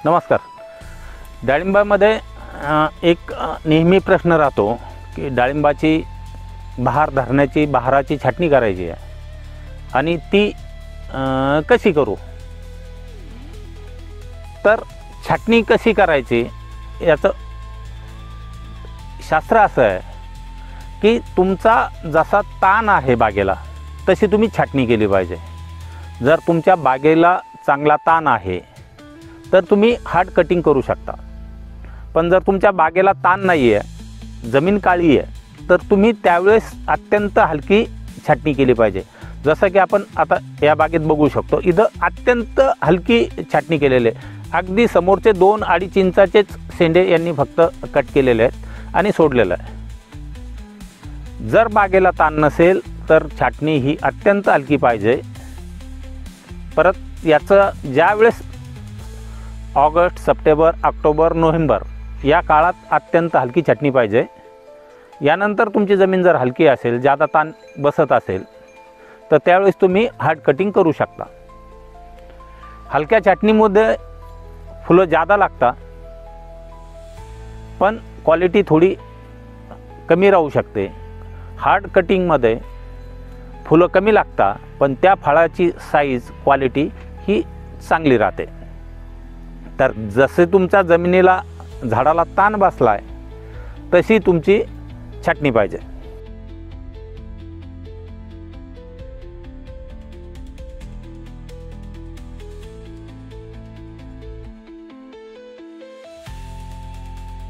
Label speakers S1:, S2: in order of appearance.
S1: नमस्कार. डाळिंबामध्ये एक नेहमी प्रश्न राहतो की डाळिंबाची बहार धरण्याची बहाराची छाटणी करायची आहे आणि ती कशी करू. तर छाटणी कशी करायची याचं शास्त्र असं आहे की तुमचा जसा ताण आहे बागेला तशी तुम्ही छाटणी केली पाहिजे. जर तुमच्या बागेला चांगला ताण आहे तर तुम्ही हार्ड कटिंग करू शकता. पण जर तुमच्या बागेला ताण नाही आहे, जमीन काळी आहे, तर तुम्ही त्यावेळेस अत्यंत हलकी छाटणी केली पाहिजे. जसं की आपण आता या बागेत बघू शकतो, इथं अत्यंत हलकी छाटणी केलेली आहे. अगदी समोरचे 2-2.5 इंचाचेच शेंडे यांनी फक्त कट केलेले आहेत आणि सोडलेलं आहे. जर बागेला ताण नसेल तर छाटणी ही अत्यंत हलकी पाहिजे. परत याचं ज्यावेळेस ऑगस्ट, सप्टेंबर, ऑक्टोबर, नोव्हेंबर या काळात अत्यंत हलकी छाटणी पाहिजे. यानंतर तुमची जमीन जर हलकी असेल, जादा ताण बसत असेल, तर त्यावेळेस तुम्ही हार्ड कटिंग करू शकता. हलक्या छाटणीमध्ये फुलं जादा लागतात, पण क्वालिटी थोडी कमी राहू शकते. हार्ड कटिंगमध्ये फुलं कमी लागतात, पण त्या फळाची साईज, क्वालिटी ही चांगली राहते. तर जसे तुमच्या जमिनीला झाडाला ताण बसला आहे तशी तुमची छाटणी पाहिजे.